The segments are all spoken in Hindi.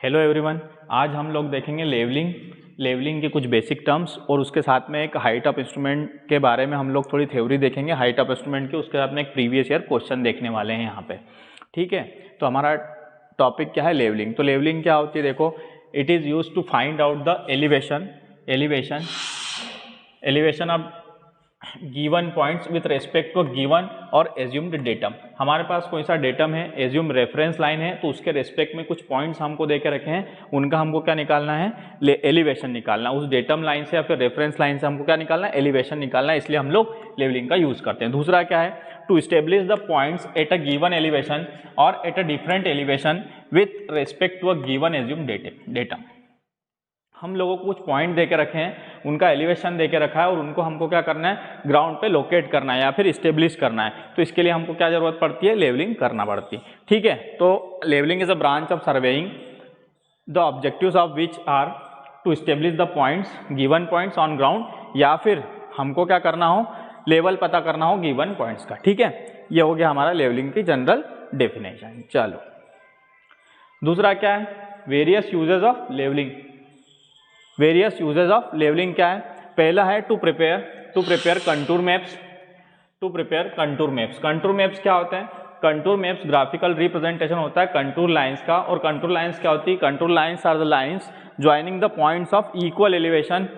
हेलो एवरीवन, आज हम लोग देखेंगे लेवलिंग के कुछ बेसिक टर्म्स और उसके साथ में एक हाइट ऑफ इंस्ट्रूमेंट के बारे में हम लोग थोड़ी थ्योरी देखेंगे हाइट ऑफ इंस्ट्रूमेंट की। उसके साथ में एक प्रीवियस ईयर क्वेश्चन देखने वाले हैं यहाँ पे। ठीक है, तो हमारा टॉपिक क्या है? लेवलिंग। तो लेवलिंग क्या होती है? देखो, it is use to find out the elevation of given points with respect to given और एज्यूम्ड डेटम। हमारे पास कोई सा डेटम है, एज्यूम रेफरेंस लाइन है, तो उसके रेस्पेक्ट में कुछ पॉइंट्स हमको दे के रखे हैं, उनका हमको क्या निकालना है? एलिवेशन निकालना। उस डेटम लाइन से या फिर रेफरेंस लाइन से हमको क्या निकालना है? एलिवेशन निकालना है। इसलिए हम लोग लेवलिंग का यूज करते हैं। दूसरा क्या है? To establish the points at a given elevation or at a different elevation with respect to a given assume datum. हम लोगों को कुछ पॉइंट दे के रखे हैं, उनका एलिवेशन दे के रखा है और उनको हमको क्या करना है? ग्राउंड पे लोकेट करना है या फिर इस्टेब्लिश करना है। तो इसके लिए हमको क्या जरूरत पड़ती है? लेवलिंग करना पड़ती है। ठीक है, तो levelling is a branch of surveying the objectives of which are to establish the points, given points on ground, या फिर हमको क्या करना हो? लेवल पता करना हो गिवन पॉइंट्स का। ठीक है, ये हो गया हमारा लेवलिंग की जनरल डेफिनेशन। चलो, दूसरा क्या है? Various uses of levelling. Various uses of levelling क्या है? पहला है to prepare contour maps. Contour maps क्या होते हैं? कंटूर मैप्स ग्राफिकल रिप्रेजेंटेशन होता है कंटूर लाइंस का। और कंटूर लाइंस क्या होती है? Contour lines are the lines joining the points of equal elevation.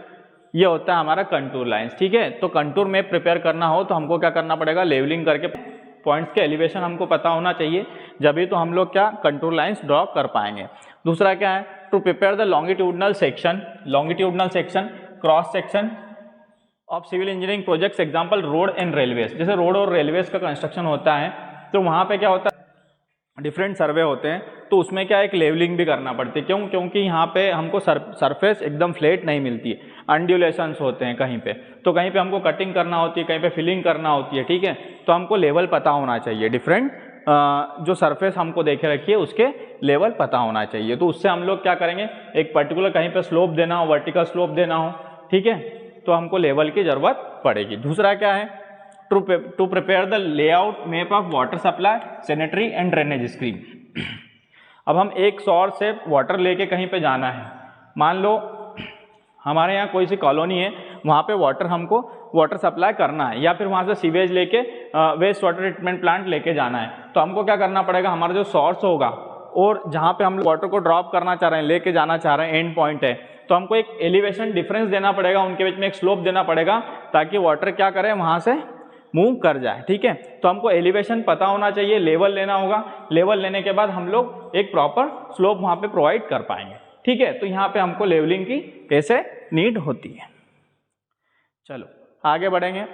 ये होता है हमारा कंटूर लाइंस। ठीक है, तो कंटूर मैप प्रिपेयर करना हो तो हमको क्या करना पड़ेगा? लेवलिंग करके पॉइंट्स के एलिवेशन हमको पता होना चाहिए, जब भी तो हम लोग क्या कंटूर लाइंस ड्रॉ कर पाएंगे। दूसरा क्या है? To prepare the longitudinal section cross section of civil engineering projects, example road and railways. जैसे रोड और रेलवेज का कंस्ट्रक्शन होता है तो वहाँ पे क्या होता है? डिफरेंट सर्वे होते हैं, तो उसमें क्या एक लेवलिंग भी करना पड़ती है। क्यों? क्योंकि यहाँ पे हमको सरफेस एकदम फ्लैट नहीं मिलती है, अनड्यूलेशंस होते हैं कहीं पे, तो कहीं पे हमको कटिंग करना होती है, कहीं पे फिलिंग करना होती है। ठीक है, तो हमको लेवल पता होना चाहिए। डिफरेंट जो सरफेस हमको देखे रखिए उसके लेवल पता होना चाहिए। तो उससे हम लोग क्या करेंगे? एक पर्टिकुलर कहीं पे स्लोप देना हो, वर्टिकल स्लोप देना हो, ठीक है, तो हमको लेवल की जरूरत पड़ेगी। दूसरा क्या है? To prepare the layout map of water supply, sanitary and drainage scheme. अब हम एक सोर्स से वाटर लेके कहीं पे जाना है, मान लो हमारे यहाँ कोई सी कॉलोनी है, वहाँ पे वाटर सप्लाई करना है, या फिर वहाँ से सीवेज लेके वेस्ट वाटर ट्रीटमेंट प्लांट लेके जाना है, तो हमको क्या करना पड़ेगा? हमारा जो सोर्स होगा और जहाँ पे हम वाटर को ड्रॉप करना चाह रहे हैं, लेके जाना चाह रहे हैं, एंड पॉइंट है, तो हमको एक एलिवेशन डिफरेंस देना पड़ेगा, उनके बीच में एक स्लोप देना पड़ेगा, ताकि वाटर क्या करे? वहाँ से मूव कर जाए। ठीक है, तो हमको एलिवेशन पता होना चाहिए, लेवल लेना होगा, लेवल लेने के बाद हम लोग एक प्रॉपर स्लोप वहाँ पे प्रोवाइड कर पाएंगे। ठीक है, तो यहाँ पे हमको लेवलिंग की कैसे नीड होती है। चलो आगे बढ़ेंगे।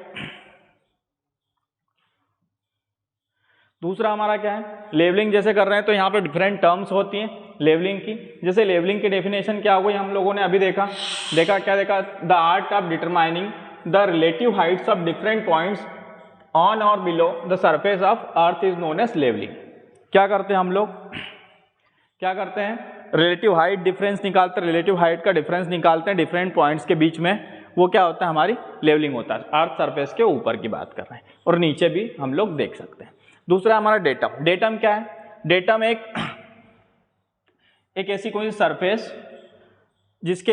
दूसरा हमारा क्या है? लेवलिंग जैसे कर रहे हैं तो यहाँ पे डिफरेंट टर्म्स होती हैं लेवलिंग की। जैसे लेवलिंग की डेफिनेशन क्या हो गई हम लोगों ने अभी देखा? The art of determining the relative heights of different points on or below the surface of earth is known as levelling. क्या करते हैं हम लोग? क्या करते हैं? रिलेटिव हाइट डिफरेंस निकालते हैं, रिलेटिव हाइट का डिफरेंस निकालते हैं डिफरेंट पॉइंट्स के बीच में, वो क्या होता है? हमारी लेवलिंग होता है। अर्थ सरफेस के ऊपर की बात कर रहे हैं और नीचे भी हम लोग देख सकते हैं। दूसरा हमारा डेटम। डेटम क्या है? डेटम एक ऐसी कोई सरफेस जिसके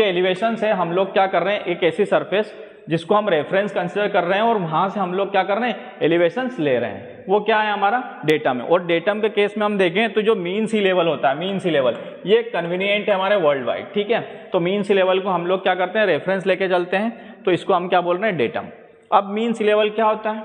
एलिवेशन से हम लोग क्या कर रहे हैं? एक ऐसी सरफेस जिसको हम रेफरेंस कंसीडर कर रहे हैं और वहां से हम लोग क्या कर रहे हैं? एलिवेशंस ले रहे हैं, वो क्या है? हमारा डेटम है। और डेटम के केस में हम देखें तो जो मीन सी लेवल होता है, मीन सी लेवल ये कन्वीनियंट है हमारे वर्ल्ड वाइड। ठीक है, तो मीन सी लेवल को हम लोग क्या करते हैं? रेफरेंस लेके चलते हैं, तो इसको हम क्या बोल रहे हैं? डेटम। अब मीन सी लेवल क्या होता है?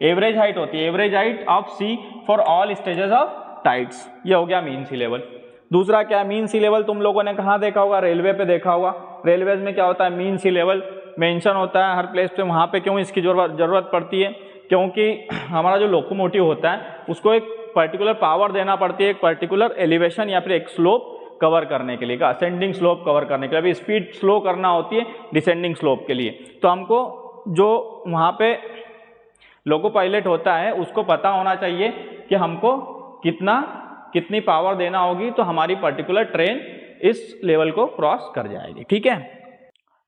एवरेज हाइट होती है, average height of sea for all stages of tides. ये हो गया मीन सी लेवल। दूसरा क्या है? मीन सी लेवल तुम लोगों ने कहाँ देखा होगा? रेलवे पे देखा होगा। रेलवेज में क्या होता है? मीन सी लेवल मेंशन होता है हर प्लेस पे। वहाँ पे क्यों इसकी जरूरत पड़ती है? क्योंकि हमारा जो लोकोमोटिव होता है उसको एक पर्टिकुलर पावर देना पड़ती है, एक पर्टिकुलर एलिवेशन या फिर एक स्लोप कवर करने के लिए, असेंडिंग स्लोप कवर करने के लिए। अभी स्पीड स्लो करना होती है डिसेंडिंग स्लोप के लिए, तो हमको जो वहाँ पे लोको पायलट होता है उसको पता होना चाहिए कि हमको कितनी पावर देना होगी, तो हमारी पर्टिकुलर ट्रेन इस लेवल को क्रॉस कर जाएगी। ठीक है,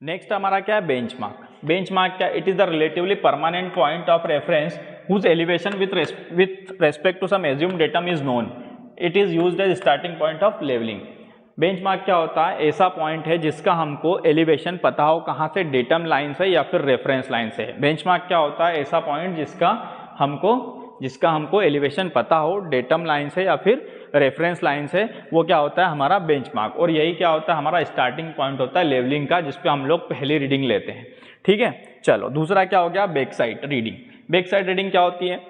नेक्स्ट हमारा क्या है? बेंचमार्क। बेंचमार्क क्या? It is the relatively permanent point of reference whose elevation with respect to some assumed datum is known. It is used as starting point of levelling. Benchmark क्या होता है? ऐसा पॉइंट है जिसका हमको एलिवेशन पता हो कहाँ से, डेटम लाइन से या फिर रेफरेंस लाइन से। बेंचमार्क क्या होता है? ऐसा पॉइंट जिसका हमको एलिवेशन पता हो डेटम लाइन से या फिर रेफरेंस लाइन से, वो क्या होता है? हमारा बेंचमार्क। और यही क्या होता है? हमारा स्टार्टिंग पॉइंट होता है लेवलिंग का, जिसपे हम लोग पहली रीडिंग लेते हैं। ठीक है, चलो दूसरा क्या हो गया? Back side reading. Back side reading क्या होती है?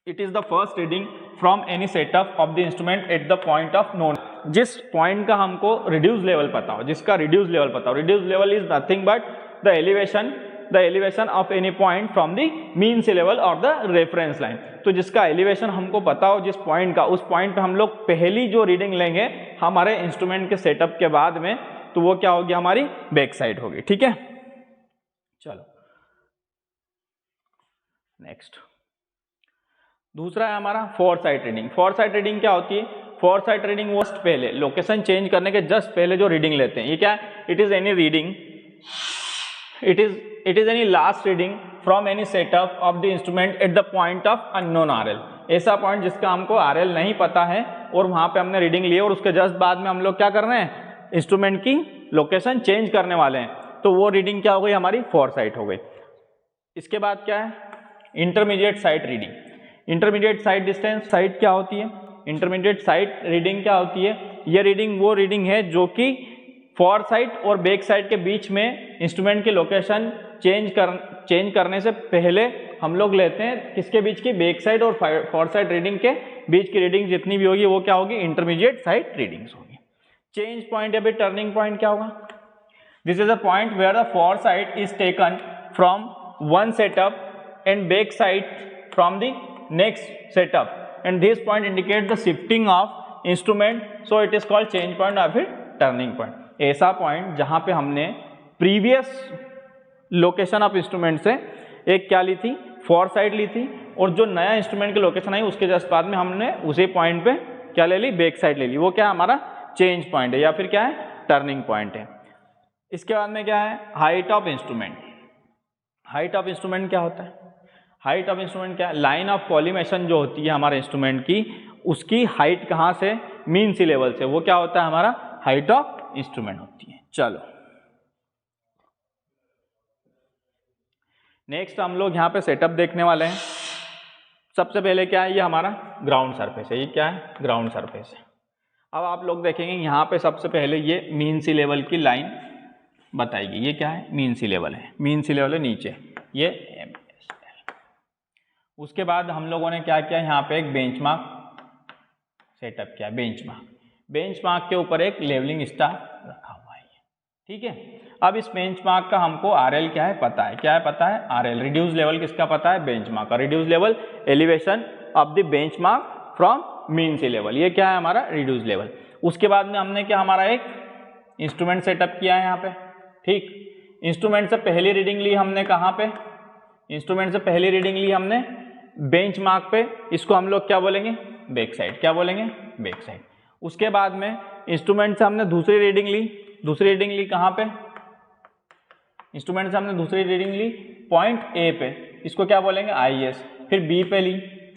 It is the first reading from any setup of the instrument at the point of known. जिस पॉइंट का हमको रिड्यूस लेवल पता हो, जिसका रिड्यूस लेवल पता हो, reduce level is nothing but the elevation of any point from the mean sea level और द रेफरेंस लाइन। तो जिसका एलिवेशन हमको पता हो जिस पॉइंट का, उस पॉइंट पे हम लोग पहली जो रीडिंग लेंगे हमारे इंस्ट्रूमेंट के सेटअप के बाद में, तो वो क्या होगी? हमारी बैक साइड होगी। ठीक है, चलो नेक्स्ट दूसरा है हमारा four side reading. Four side reading क्या होती है? फोर साइड रीडिंग वो पहले लोकेशन चेंज करने के जस्ट पहले जो रीडिंग लेते हैं, ये क्या है? It is any reading, it is any last reading from any setup of the instrument at the point of unknown RL. ऐसा पॉइंट जिसका हमको आरएल नहीं पता है और वहां पे हमने रीडिंग ली और उसके जस्ट बाद में हम लोग क्या कर रहे हैं? इंस्ट्रूमेंट की लोकेशन चेंज करने वाले हैं, तो वो रीडिंग क्या हो गई? हमारी फोर साइड हो गई। इसके बाद क्या है? Intermediate side reading. Intermediate side distance side क्या होती है? इंटरमीडिएट साइड रीडिंग क्या होती है? ये रीडिंग वो रीडिंग है जो कि फॉर साइड और बैक साइड के बीच में इंस्ट्रूमेंट की लोकेशन चेंज करने से पहले हम लोग लेते हैं। किसके बीच की? बैक साइड और फॉर साइड रीडिंग के बीच की रीडिंग जितनी भी होगी वो क्या होगी? इंटरमीडिएट साइड रीडिंग्स होगी। चेंज पॉइंट या फिर टर्निंग पॉइंट क्या होगा? This is a point where the fore side is taken from one setup and back side from the next setup and this point indicate the shifting of instrument, so it is called change point या फिर टर्निंग पॉइंट। ऐसा पॉइंट जहां पे हमने प्रीवियस लोकेशन ऑफ इंस्ट्रूमेंट से एक क्या ली थी? फॉर साइड ली थी, और जो नया इंस्ट्रूमेंट की लोकेशन आई उसके जस्ट बाद में हमने उसी पॉइंट पे क्या ले ली? बैक साइड ले ली। वो क्या हमारा चेंज पॉइंट है या फिर क्या है? टर्निंग पॉइंट है। इसके बाद में क्या है? Height of instrument. Height of instrument क्या होता है? हाइट ऑफ इंस्ट्रूमेंट क्या है? लाइन ऑफ कॉलिमेशन जो होती है हमारे इंस्ट्रूमेंट की, उसकी हाइट कहाँ से? मीन सी लेवल से। वो क्या होता है? हमारा हाइट ऑफ इंस्ट्रूमेंट होती है। चलो नेक्स्ट हम लोग यहाँ पे सेटअप देखने वाले हैं। सबसे पहले क्या है? ये हमारा ग्राउंड सरफेस है। ये क्या है? ग्राउंड सरफेस है। अब आप लोग देखेंगे यहाँ पे सबसे पहले ये मीन सी लेवल की लाइन बताएगी। ये क्या है? मीन सी लेवल है। मीन सी लेवल है नीचे, ये MSL। उसके बाद हम लोगों ने क्या किया? यहाँ पे एक बेंचमार्क सेटअप किया। बेंचमार्क के ऊपर एक लेवलिंग स्टार रखा हुआ है। ठीक है, अब इस बेंचमार्क का हमको आरएल क्या है? पता है। क्या है? पता है आरएल। रिड्यूस लेवल किसका पता है? बेंचमार्क का। Reduce level elevation of the benchmark from mean sea level. ये क्या है? हमारा रिड्यूस लेवल। उसके बाद में हमने क्या? हमारा एक इंस्ट्रूमेंट सेटअप किया है यहाँ पे। ठीक, इंस्ट्रूमेंट से पहली रीडिंग ली हमने कहाँ पे? इंस्ट्रूमेंट से पहली रीडिंग ली हमने बेंचमार्क पे। इसको हम लोग क्या बोलेंगे? Back side. क्या बोलेंगे? Back side. उसके बाद में इंस्ट्रूमेंट से हमने दूसरी रीडिंग ली। दूसरी रीडिंग ली कहाँ पे? इंस्ट्रूमेंट से हमने दूसरी रीडिंग ली पॉइंट ए पे। इसको क्या बोलेंगे? IS। फिर बी पे ली,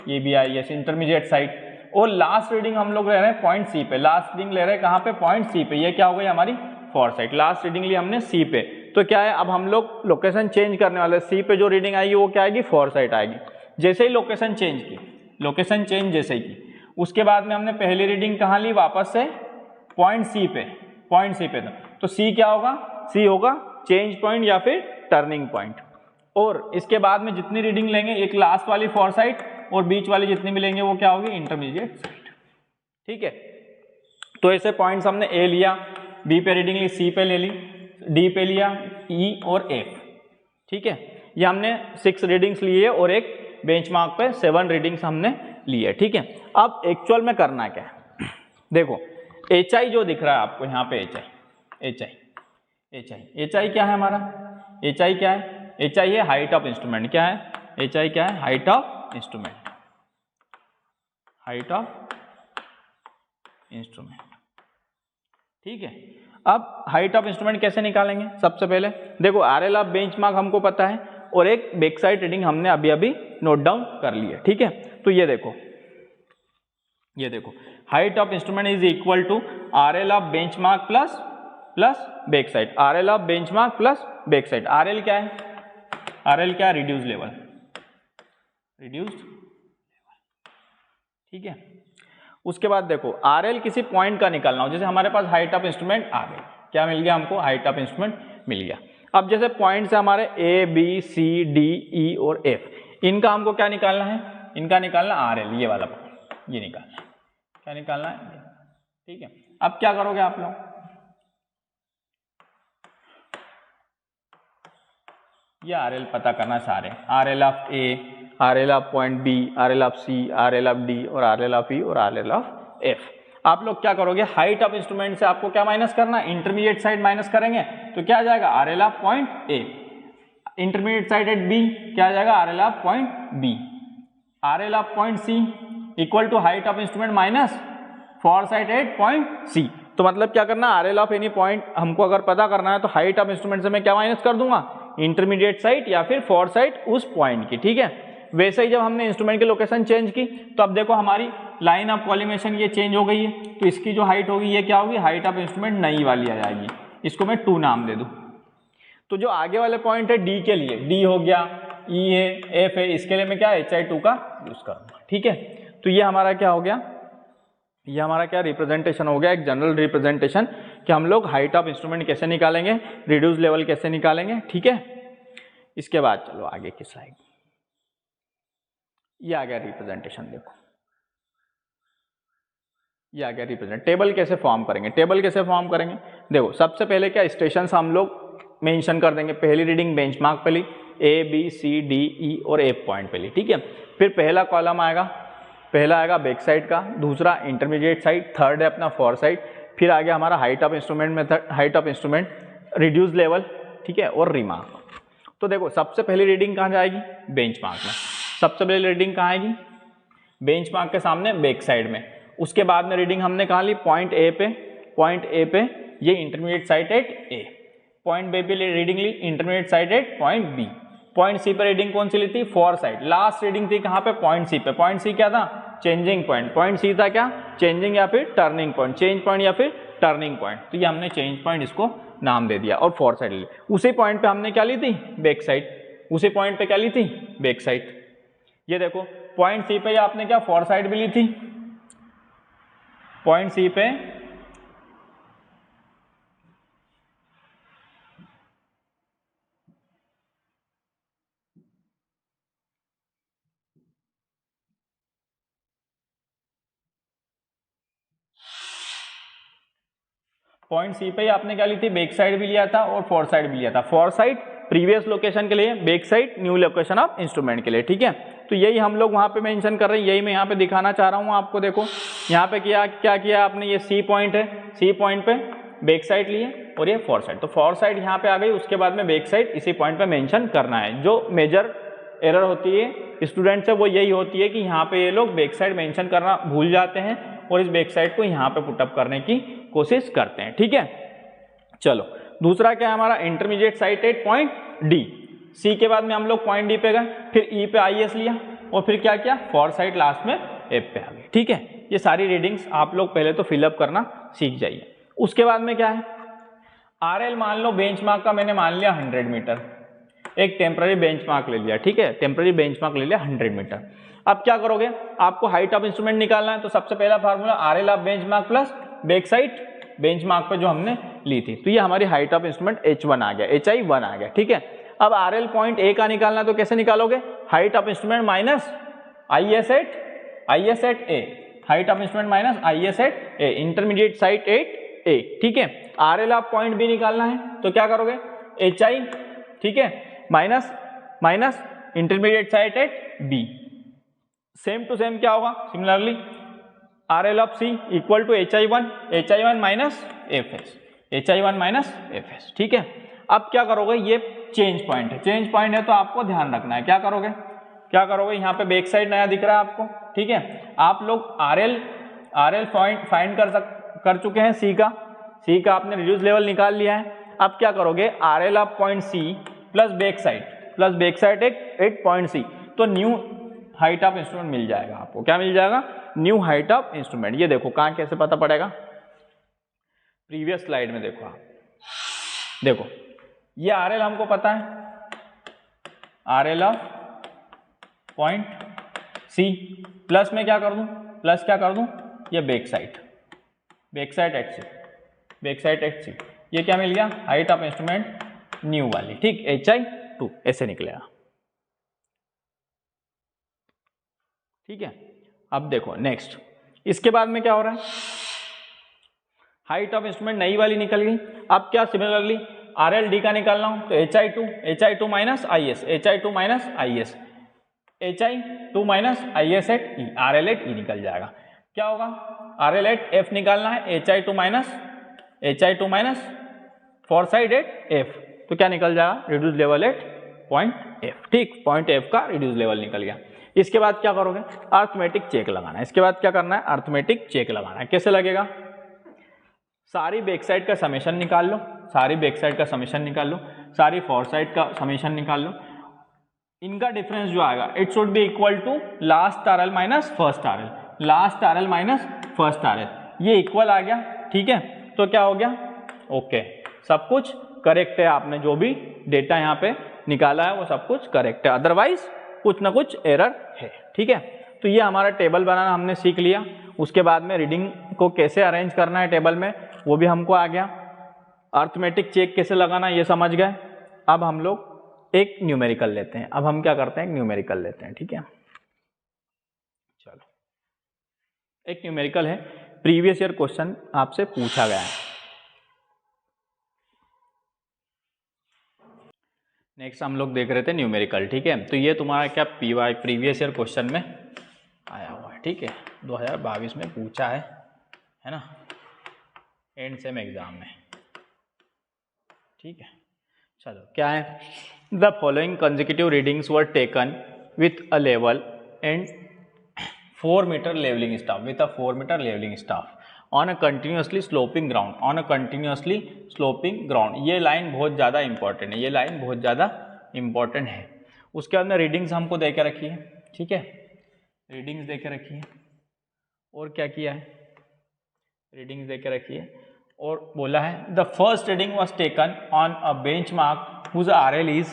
ये भी IS, इंटरमीडिएट साइड। और लास्ट रीडिंग हम लोग ले रहे हैं पॉइंट सी पे। लास्ट रीडिंग ले रहे हैं कहाँ पे? पॉइंट सी पे। ये क्या हो गई? हमारी फॉर साइड। लास्ट रीडिंग ली हमने सी पे, तो क्या है? अब हम लोग लोकेशन चेंज करने वाले। सी पे जो रीडिंग आएगी वो क्या आएगी? फॉर साइड आएगी। जैसे ही लोकेशन चेंज की, लोकेशन चेंज जैसे ही की, उसके बाद में हमने पहली रीडिंग कहाँ ली? वापस से पॉइंट सी पे। पॉइंट सी पे तो सी क्या होगा? सी होगा चेंज पॉइंट या फिर टर्निंग पॉइंट। और इसके बाद में जितनी रीडिंग लेंगे, एक लास्ट वाली फॉर साइड और बीच वाली जितनी भी लेंगे वो क्या होगी? Intermediate side. ठीक है, तो ऐसे पॉइंट्स हमने ए लिया, बी पे रीडिंग ली, सी पे ले ली, डी पे लिया, ई और एफ। ठीक है, ये हमने 6 रीडिंग्स ली है और एक बेंचमार्क पे 7 रीडिंग्स हमने ली है। ठीक है, अब एक्चुअल में करना क्या है? देखो HI जो दिख रहा है आपको यहाँ पे, HI क्या है हमारा? HI क्या है? HI है हाइट ऑफ इंस्ट्रूमेंट। क्या है? HI क्या है? Height of instrument. Height of instrument. ठीक है, अब हाइट ऑफ इंस्ट्रूमेंट कैसे निकालेंगे? सबसे पहले देखो आरएल ऑफ बेंचमार्क हमको पता है और एक बैक साइड रीडिंग हमने अभी अभी नोट डाउन कर ली है। ठीक है, तो ये देखो ये देखो height of instrument is equal to RL of benchmark plus back side, RL of benchmark plus back side. RL क्या है? RL क्या है? रिड्यूस लेवल, ठीक है। उसके बाद देखो RL किसी पॉइंट का निकालना हो, जैसे हमारे पास हाइट ऑफ इंस्ट्रूमेंट आ गई, क्या मिल गया हमको? हाइट ऑफ इंस्ट्रूमेंट मिल गया। अब जैसे पॉइंट से हमारे A B C D E और F, इनका हमको क्या निकालना है? इनका निकालना RL, ये वाला पॉइंट, ये निकालना है। क्या निकालना है? ठीक है। अब क्या करोगे आप लोग? ये RL पता करना चाह रहे हैं, RL of A, RL of point B, RL of C, RL of D और RL ऑफ E और RL ऑफ F। आप लोग क्या करोगे? हाइट ऑफ इंस्ट्रूमेंट से आपको क्या माइनस करना है? इंटरमीडिएट साइड माइनस करेंगे तो क्या आ जाएगा? RL of point A। Intermediate side at B क्या आ जाएगा? RL of point B। RL of point C equal to height of instrument minus fore side at point C। तो मतलब क्या करना? RL ऑफ एनी पॉइंट हमको अगर पता करना है तो हाइट ऑफ इंस्ट्रूमेंट से मैं क्या माइनस कर दूंगा? इंटरमीडिएट साइड या फिर फॉर साइड उस पॉइंट की, ठीक है। वैसे ही जब हमने इंस्ट्रूमेंट की लोकेशन चेंज की तो अब देखो हमारी लाइन ऑफ कॉलिमेशन ये चेंज हो गई है, तो इसकी जो हाइट होगी ये क्या होगी? हाइट ऑफ इंस्ट्रूमेंट नई वाली आ जाएगी, इसको मैं 2 नाम दे दूं। तो जो आगे वाले पॉइंट है D के लिए, D हो गया, E है, F है, इसके लिए मैं क्या HI2 का यूज करूंगा, ठीक है। तो ये हमारा क्या हो गया? ये हमारा क्या रिप्रेजेंटेशन हो गया? एक जनरल रिप्रेजेंटेशन कि हम लोग हाइट ऑफ इंस्ट्रूमेंट कैसे निकालेंगे, रिड्यूस लेवल कैसे निकालेंगे, ठीक है। इसके बाद चलो आगे की स्लाइड, ये आ गया रिप्रेजेंटेशन। देखो ये आ गया रिप्रेजेंट। टेबल कैसे फॉर्म करेंगे? टेबल कैसे फॉर्म करेंगे? देखो सबसे पहले क्या स्टेशन हम लोग मेंशन कर देंगे। पहली रीडिंग बेंचमार्क पे ली, A B C D E और F पॉइंट पे ली, ठीक है। फिर पहला कॉलम आएगा, पहला आएगा बैक साइड का, दूसरा इंटरमीडिएट साइड, थर्ड है अपना फॉर साइड, फिर आ गया हमारा height of instrument method, height of instrument, reduce level, ठीक है, और रिमार्क। तो देखो सबसे पहली रीडिंग कहाँ जाएगी? बेंचमार्क में। सबसे पहली रीडिंग कहाँ आएगी? बेंचमार्क के सामने बैक साइड में। उसके बाद में रीडिंग हमने कहाँ ली? पॉइंट A पे, पॉइंट A पे ये intermediate side at A, point B पे रीडिंग ली intermediate side at point B, point C पे रीडिंग कौन सी ली थी? For side. लास्ट रीडिंग थी कहाँ पे? पॉइंट C पे। पॉइंट C क्या था? Changing point. पॉइंट C था क्या? चेंजिंग या फिर टर्निंग पॉइंट, चेंज पॉइंट या फिर टर्निंग पॉइंट। तो ये हमने चेंज पॉइंट इसको नाम दे दिया और फॉर साइड ले ली। उसी पॉइंट पे हमने क्या ली थी? Back side. उसी पॉइंट पे क्या ली थी? Back side. ये देखो पॉइंट C पे आपने क्या फॉर साइड भी ली थी? पॉइंट C पे पॉइंट C पे आपने क्या ली थी? बैक साइड भी लिया था और फॉर साइड भी लिया था। फॉर साइड प्रीवियस लोकेशन के लिए, back side new location of instrument के लिए, ठीक है। तो यही हम लोग वहां पे मेंशन कर रहे हैं, यही मैं यहाँ पे दिखाना चाह रहा हूँ आपको। देखो यहाँ पे क्या किया आपने? ये C पॉइंट है, C पॉइंट पे बैक साइड लिए और ये फॉर साइड। तो फॉर साइड यहाँ पे आ गई, उसके बाद में बैक साइड इसी पॉइंट पे मेंशन करना है। जो मेजर एरर होती है स्टूडेंट से वो यही होती है कि यहाँ पे ये लोग बैक साइड मेंशन करना भूल जाते हैं और इस बैक साइड को यहाँ पे पुटअप करने की कोशिश करते हैं, ठीक है। चलो दूसरा क्या है हमारा? Intermediate side at point D। C के बाद में हम लोग पॉइंट D पे गए, फिर E पे IS लिया और फिर क्या किया? फॉर साइड लास्ट में F पे आ गए, ठीक है। ये सारी रीडिंग्स आप लोग पहले तो फिलअप करना सीख जाइए। उसके बाद में क्या है? RL मान लो बेंचमार्क का मैंने मान लिया 100 मीटर, एक टेम्पररी बेंचमार्क ले लिया, ठीक है। टेम्पररी बेंचमार्क ले लिया 100 मीटर। अब क्या करोगे? आपको हाइट ऑफ इंस्ट्रूमेंट निकालना है, तो सबसे पहला formula RL of benchmark plus back side benchmark पे जो हमने ली थी। तो ये हमारी हाइट ऑफ इंस्ट्रूमेंट H1 आ गया, HI1 आ गया, ठीक है। अब RL पॉइंट A का निकालना है तो कैसे निकालोगे? Height of instrument minus IS at A, height of instrument minus IS at A, intermediate side at A, ठीक है। RL ऑफ पॉइंट B निकालना है तो क्या करोगे? HI, ठीक है, minus intermediate side at B। Same to same क्या होगा? Similarly RL of C equal to HI1 minus FS, ठीक है। अब क्या करोगे? ये चेंज पॉइंट है, चेंज पॉइंट है तो आपको ध्यान रखना है। क्या करोगे? यहाँ पे बैक साइड नया दिख रहा है आपको, ठीक है। आप लोग RL फाइंड कर चुके हैं, C का आपने रिड्यूस लेवल निकाल लिया है। अब क्या करोगे? RL of point C plus back side at point C। तो हाइट ऑफ इंस्ट्रूमेंट मिल जाएगा आपको। क्या मिल जाएगा? New height of instrument. ये देखो कहाँ कैसे पता पड़ेगा, प्रीवियस स्लाइड में देखो आप, देखो ये RL हमको पता है, RL of point C, plus में क्या कर दूं, प्लस क्या कर दूं, ये बैक साइड HC, ये क्या मिल गया, हाइट ऑफ इंस्ट्रूमेंट न्यू वाली, ठीक, HI2 ऐसे निकलेगा। ठीक है, अब देखो नेक्स्ट, इसके बाद में क्या हो रहा है, हाइट ऑफ इंस्ट्रूमेंट नई वाली निकल गई। अब क्या सिमिलरली RLD का निकालना हो तो HI2 minus IS, HI2 minus IS at E, RL at E निकल जाएगा। क्या होगा, RL एट F निकालना है, HI2 minus fore side at F, तो क्या निकल जाएगा, reduce level at point F, ठीक, पॉइंट F का रिड्यूस लेवल निकल गया। इसके बाद क्या करोगे, अर्थमेटिक चेक लगाना है। इसके बाद क्या करना है, अर्थमेटिक चेक लगाना है। कैसे लगेगा, सारी बैक साइड का समेशन निकाल लो, सारी फॉर साइड का समेशन निकाल लो। इनका डिफरेंस जो आएगा it should be equal to last RL minus first RL, ये इक्वल आ गया। ठीक है, तो क्या हो गया, ओके, सब कुछ करेक्ट है, आपने जो भी डेटा यहाँ पे निकाला है वो सब कुछ करेक्ट है, अदरवाइज कुछ ना कुछ एरर है। ठीक है, तो ये हमारा टेबल बनाना हमने सीख लिया। उसके बाद में रीडिंग को कैसे अरेंज करना है टेबल में वो भी हमको आ गया। अर्थमेटिक चेक कैसे लगाना ये समझ गए। अब हम लोग एक न्यूमेरिकल लेते हैं। अब हम क्या करते हैं, एक न्यूमेरिकल लेते हैं। ठीक है, चलो, एक न्यूमेरिकल है, प्रीवियस ईयर क्वेश्चन आपसे पूछा गया है। नेक्स्ट हम लोग देख रहे थे न्यूमेरिकल। ठीक है, तो ये तुम्हारा क्या PY प्रीवियस ईयर क्वेश्चन में आया हुआ है। ठीक है, 2022 में पूछा है ना, एंड सेम एग्जाम में। ठीक है, चलो क्या है, the following consecutive readings were taken with a level and 4 metre levelling staff on a continuously sloping ground. ये लाइन बहुत ज़्यादा इंपॉर्टेंट है, उसके बाद में रीडिंग्स हमको दे के रखी है। ठीक है, रीडिंग्स दे के रखी है, और क्या किया है, रीडिंग्स दे के रखी है और बोला है the first reading was taken on a bench mark whose RL is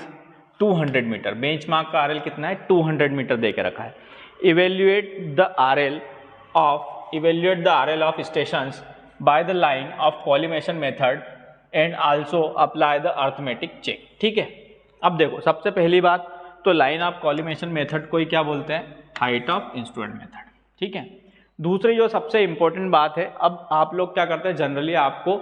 200 metre. Bench mark का RL कितना है, 200 मीटर दे के रखा है। Evaluate the RL of stations by the line of collimation method and also apply the arithmetic check. ठीक है, अब देखो सबसे पहली बात तो लाइन ऑफ कॉलिमेशन मेथड को ही क्या बोलते हैं, हाइट ऑफ इंस्ट्रूमेंट मेथड। ठीक है, दूसरी जो सबसे इंपॉर्टेंट बात है, अब आप लोग क्या करते हैं, जनरली आपको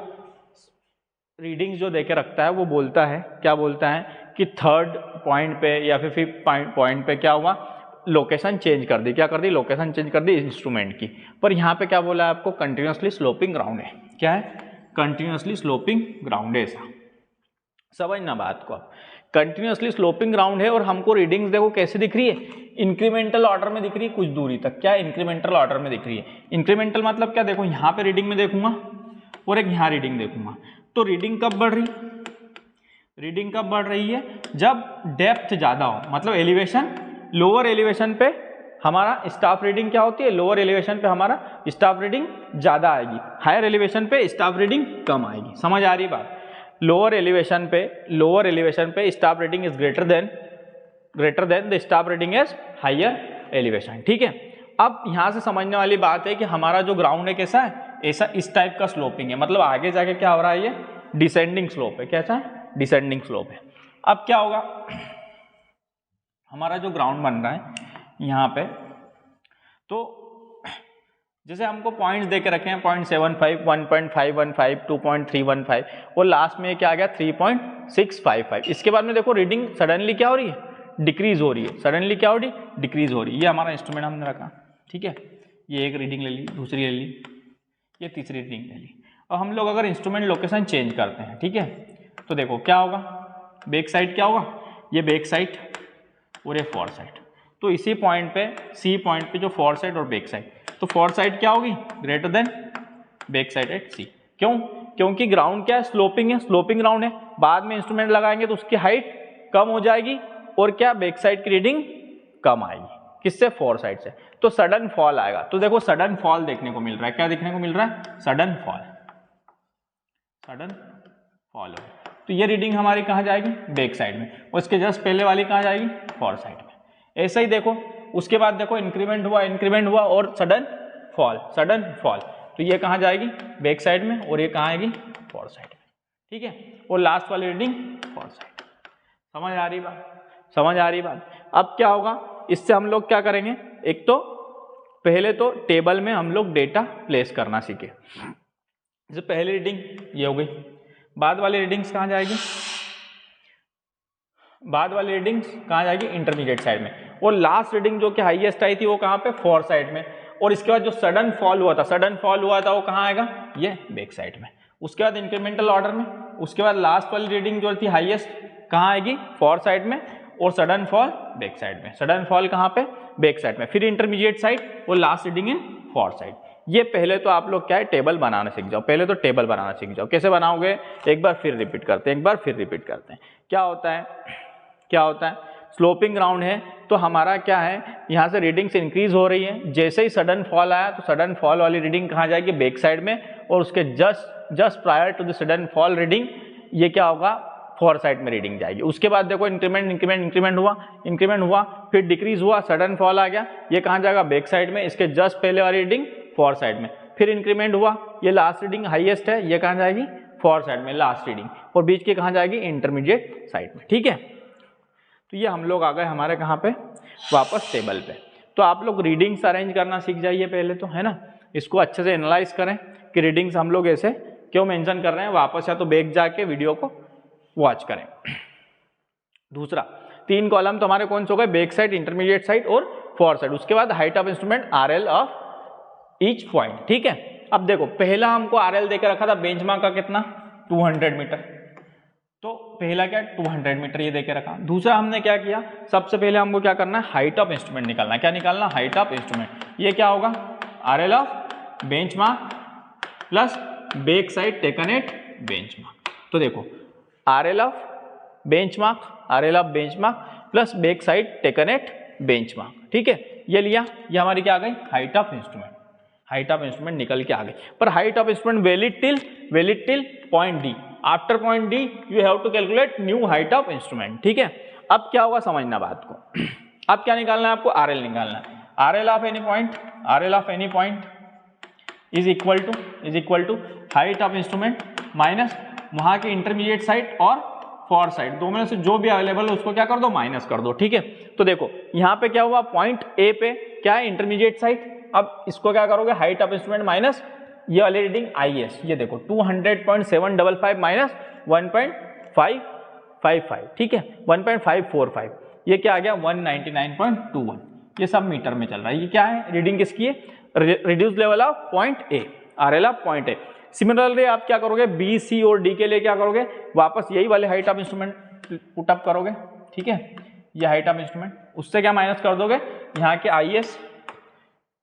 रीडिंग्स जो देके रखता है वो बोलता है, क्या बोलता है कि थर्ड पॉइंट पे या फिर फिफ्थ पॉइंट पे क्या हुआ, लोकेशन चेंज कर दी। क्या कर दी, लोकेशन चेंज कर दी इंस्ट्रूमेंट की। पर यहाँ पे क्या बोला है आपको, कंटिन्यूसली स्लोपिंग ग्राउंड है। क्या है, कंटिन्यूसली स्लोपिंग ग्राउंड है। ऐसा समझना बात को, आप कंटिन्यूसली स्लोपिंग ग्राउंड है और हमको रीडिंग्स देखो कैसे दिख रही है, इंक्रीमेंटल ऑर्डर में दिख रही है कुछ दूरी तक। क्या इंक्रीमेंटल ऑर्डर में दिख रही है, इंक्रीमेंटल मतलब क्या, देखो यहाँ पे रीडिंग में देखूंगा और एक यहाँ रीडिंग देखूंगा, तो रीडिंग कब बढ़ रही है, जब डेप्थ ज़्यादा हो, मतलब एलिवेशन, लोअर एलिवेशन पे हमारा स्टाफ रीडिंग क्या होती है, लोअर एलिवेशन पे हमारा स्टाफ रीडिंग ज़्यादा आएगी, हायर एलिवेशन पे स्टाफ रीडिंग कम आएगी। समझ आ रही बात, लोअर एलिवेशन पे staff reading is greater than the staff reading is higher elevation. ठीक है, अब यहाँ से समझने वाली बात है कि हमारा जो ग्राउंड है कैसा है, ऐसा इस टाइप का स्लोपिंग है, मतलब आगे जाके क्या हो रहा है, ये डिसेंडिंग स्लोप है। कैसा है, डिसेंडिंग स्लोप है। अब क्या होगा, हमारा जो ग्राउंड बन रहा है यहाँ पे, तो जैसे हमको पॉइंट्स देके रखे हैं 0.75, 1.515, 2.315 और लास्ट में क्या आ गया 3.655। इसके बाद में देखो रीडिंग सडनली क्या हो रही है, डिक्रीज हो रही है, डिक्रीज हो रही है। ये हमारा इंस्ट्रूमेंट हमने रखा। ठीक है, ये एक रीडिंग ले ली, दूसरी ले ली, ये तीसरी रीडिंग ले ली। और हम लोग अगर इंस्ट्रूमेंट लोकेशन चेंज करते हैं, ठीक है, तो देखो क्या होगा, बैक साइड क्या होगा, ये बैक साइड और ये फॉर साइड। तो इसी पॉइंट पे, सी पॉइंट पे जो फॉर साइड और बैक साइड, तो फॉर साइड क्या होगी, greater than back side at C. क्यों, क्योंकि ग्राउंड क्या है, स्लोपिंग ग्राउंड है। बाद में इंस्ट्रूमेंट लगाएंगे तो उसकी हाइट कम हो जाएगी और क्या, बैक साइड की रीडिंग कम आएगी। किससे, फोर साइड से। तो सडन फॉल आएगा, तो देखो सडन फॉल देखने को मिल रहा है, क्या देखने को मिल रहा है, सडन फॉल, सडन फॉल। तो ये रीडिंग हमारी कहाँ जाएगी, बैक साइड में, और इसके जस्ट पहले वाली कहाँ जाएगी, फॉर साइड में। ऐसा ही देखो उसके बाद देखो इंक्रीमेंट हुआ और सडन फॉल, सडन फॉल, तो ये कहाँ जाएगी, बैक साइड में, और ये कहाँ आएगी, फॉर साइड में, ठीक है। और लास्ट वाली रीडिंग फॉर साइड। समझ आ रही बात, समझ आ रही बात। अब क्या होगा, इससे हम लोग क्या करेंगे, एक तो पहले तो टेबल में हम लोग डेटा प्लेस करना सीखे। जैसे पहली रीडिंग ये हो गई, बाद वाली रीडिंग्स कहाँ जाएगी, बाद वाली रीडिंग्स कहाँ जाएगी, इंटरमीडिएट साइड में। और लास्ट रीडिंग जो कि हाईएस्ट आई थी वो कहाँ पे, फोर साइड में। और इसके बाद जो सडन फॉल हुआ था वो कहाँ आएगा, ये बैक साइड में। उसके बाद इंक्रीमेंटल ऑर्डर में, उसके बाद लास्ट वाली रीडिंग जो थी हाईएस्ट कहाँ आएगी, फोर साइड में, और सडन फॉल बैक साइड में। सडन फॉल कहाँ पे, बैक साइड में, फिर इंटरमीडिएट साइड और last reading in four side. ये पहले तो आप लोग क्या है, टेबल बनाना सीख जाओ, पहले तो टेबल बनाना सीख जाओ। कैसे बनाओगे, एक बार फिर रिपीट करते हैं, क्या होता है, स्लोपिंग ग्राउंड है तो हमारा क्या है, यहाँ से रीडिंग्स इंक्रीज हो रही है। जैसे ही सडन फॉल आया तो सडन फॉल वाली रीडिंग कहाँ जाएगी, बैक साइड में, और उसके just prior to the sudden fall reading ये क्या होगा, फोर साइड में रीडिंग जाएगी। उसके बाद देखो इंक्रीमेंट हुआ, फिर डिक्रीज हुआ, सडन फॉल आ गया, ये कहाँ जाएगा, बैक साइड में, इसके जस्ट पहले वाली रीडिंग फोर साइड में, फिर इंक्रीमेंट हुआ, ये लास्ट रीडिंग हाईएस्ट है, ये कहाँ जाएगी, फोर साइड में लास्ट रीडिंग, और बीच की कहाँ जाएगी, इंटरमीडिएट साइड में, ठीक है। तो ये हम लोग आ गए हमारे कहाँ पे, वापस टेबल पे। तो आप लोग रीडिंग्स अरेंज करना सीख जाइए पहले तो, है ना। इसको अच्छे से एनालाइज करें कि रीडिंग्स हम लोग ऐसे क्यों मेंशन कर रहे हैं, वापस या तो बैक जाके वीडियो को वॉच करें। दूसरा, तीन कॉलम तो हमारे कौन से हो गए, बैक साइड, इंटरमीडिएट साइड और फोर साइड। उसके बाद height of instrument, RL of each point, ठीक है। अब देखो पहला हमको RL देकर रखा था बेंचमार्क का कितना, 200 मीटर, तो पहला क्या 200 मीटर ये देके रखा। दूसरा हमने क्या किया, सबसे पहले हमको क्या करना है, हाइट ऑफ इंस्ट्रूमेंट निकालना है। क्या निकालना, हाइट ऑफ इंस्ट्रूमेंट। ये क्या होगा, RL of benchmark plus back side taken at benchmark. तो देखो RL of benchmark plus back side taken at benchmark, ठीक है। ये लिया, ये हमारी क्या आ गई, height of instrument. Height of instrument निकल के आ गई, पर height of instrument valid till point D. After point D you have to calculate new height of instrument, ठीक है। अब क्या होगा, समझना बात को। अब क्या निकालना है आपको, RL निकालना है। RL of any point is equal to height of instrument minus वहां की इंटरमीडिएट साइड और फोर साइड, दो में से जो भी अवेलेबल है उसको क्या कर दो, माइनस कर दो, ठीक है। तो देखो यहाँ पे क्या हुआ, पॉइंट ए पे क्या है, इंटरमीडिएट साइड। अब इसको क्या करोगे, हाइट ऑफ इंस्ट्रूमेंट माइनस ये वाली रीडिंग IS, ये देखो 200.755 माइनस 1.555, ठीक है, 1.545, ये क्या आ गया 199.21। ये सब मीटर में चल रहा है। ये क्या है, रीडिंग किसकी है, reduce level of point A, RL of point A. Similarly आप क्या करोगे, B, C और D के लिए क्या करोगे, वापस यही वाले हाइट ऑफ इंस्ट्रूमेंट पुटअप करोगे, ठीक है। ये हाइट ऑफ इंस्ट्रूमेंट, उससे क्या माइनस कर दोगे, यहाँ के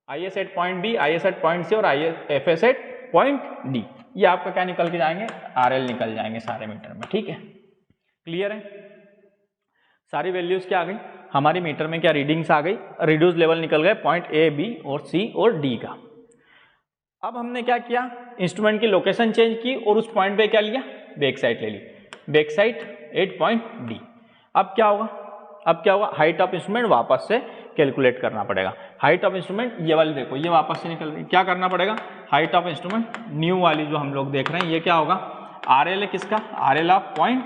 IS at point B, IS at point C और FS एट पॉइंट D, ये आपका क्या निकल के जाएंगे, RL निकल जाएंगे सारे मीटर में, ठीक है। क्लियर है, सारी वैल्यूज क्या आ गई हमारी मीटर में, क्या रीडिंग्स आ गई, रिड्यूस लेवल निकल गए पॉइंट A, B और C और D का। अब हमने क्या किया, इंस्ट्रूमेंट की लोकेशन चेंज की और उस पॉइंट पे क्या लिया, बैक साइड ले ली, back side at point D। अब क्या होगा, हाइट ऑफ इंस्ट्रूमेंट वापस से कैलकुलेट करना पड़ेगा। हाइट ऑफ इंस्ट्रूमेंट ये वाली देखो, ये वापस से निकल रही, क्या करना पड़ेगा, हाइट ऑफ इंस्ट्रूमेंट न्यू वाली जो हम लोग देख रहे हैं, ये क्या होगा, RL है किसका, RL ऑफ पॉइंट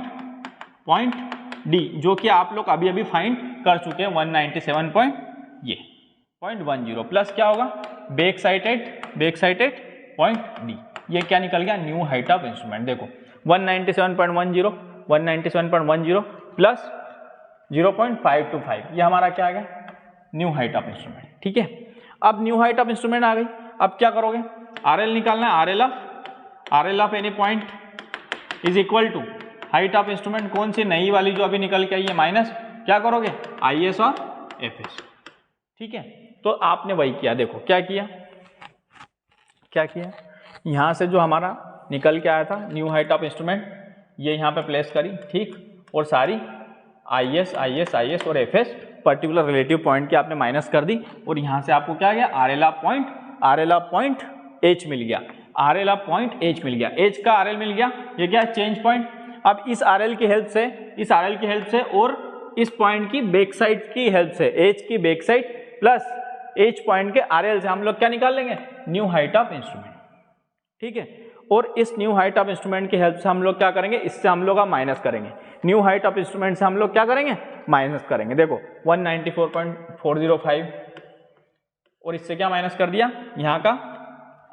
D, जो कि आप लोग अभी फाइंड कर चुके हैं 197.10 प्लस क्या होगा, back side at point D, ये क्या निकल गया, न्यू हाइट ऑफ इंस्ट्रूमेंट। देखो 197.10 प्लस 0.525, ये हमारा क्या आ गया, न्यू हाइट ऑफ इंस्ट्रूमेंट, ठीक है। अब न्यू हाइट ऑफ इंस्ट्रूमेंट आ गई, अब क्या करोगे, RL निकालना है, RL of any point is equal to height of instrument, कौन सी नई वाली जो अभी निकल के आई है, माइनस क्या करोगे, IS और FS, ठीक है। तो आपने वही किया, देखो क्या किया, यहाँ से जो हमारा निकल के आया था न्यू हाइट ऑफ इंस्ट्रूमेंट, ये यहाँ पे प्लेस करी, ठीक, और सारी IS और FS पर्टिकुलर रिलेटिव पॉइंट की आपने माइनस कर दी और यहाँ से आपको क्या आ गया RL ऑफ पॉइंट H मिल गया, RL ऑफ पॉइंट H मिल गया, H का RL मिल गया, ये क्या है चेंज पॉइंट। अब इस RL की हेल्प से और इस पॉइंट की बैक साइड की हेल्प से H की back side plus H point के RL से हम लोग क्या निकाल लेंगे, न्यू हाइट ऑफ इंस्ट्रूमेंट, ठीक है। और इस न्यू हाइट ऑफ इंस्ट्रूमेंट की हेल्प से हम लोग क्या करेंगे, इससे हम लोग माइनस करेंगे, न्यू हाइट ऑफ इंस्ट्रूमेंट से हम लोग क्या करेंगे, माइनस करेंगे। देखो 194.405 और इससे क्या माइनस कर दिया, यहाँ का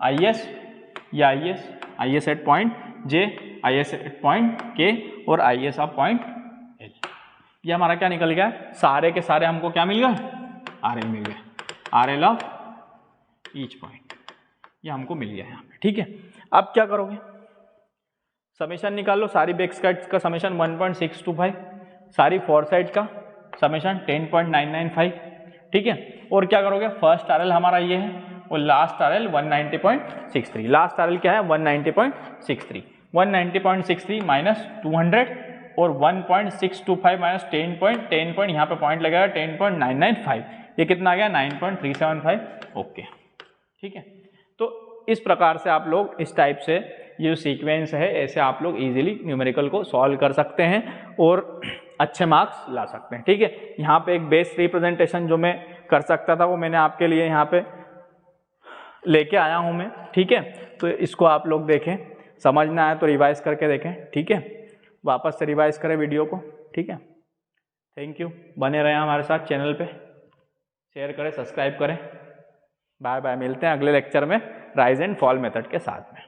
IS, ये IS at point J, IS at point K और IS ऑफ पॉइंट L। ये हमारा क्या निकल गया, सारे के सारे हमको क्या मिल गया, RL मिल गया, RL ऑफ ईच पॉइंट, ये हमको मिल गया यहाँ पे, ठीक है। अब क्या करोगे, समेशन निकाल लो, सारी बैक साइड का समेशन 1.625, सारी फोर साइड का समेशन 10.995, ठीक है। और क्या करोगे, फर्स्ट RL हमारा ये है और लास्ट RL 190.63, लास्ट RL क्या है 190.63, 190.63 माइनस 200 और 1.625 माइनस 10 यहाँ पे पॉइंट लगेगा 10.995, ये कितना आ गया 9.375, ओके, ठीक है। तो इस प्रकार से आप लोग इस टाइप से ये जो सीक्वेंस है ऐसे आप लोग इजीली न्यूमेरिकल को सॉल्व कर सकते हैं और अच्छे मार्क्स ला सकते हैं, ठीक है। यहाँ पे एक बेस रिप्रेजेंटेशन जो मैं कर सकता था वो मैंने आपके लिए यहाँ पे लेके आया हूँ मैं, ठीक है। तो इसको आप लोग देखें, समझ ना आए तो रिवाइज करके देखें, ठीक है, वापस से रिवाइज करें वीडियो को, ठीक है। थैंक यू, बने रहें हमारे साथ चैनल पे, शेयर करें, सब्सक्राइब करें। बाय बाय, मिलते हैं अगले लेक्चर में राइज एंड फॉल मेथड के साथ में।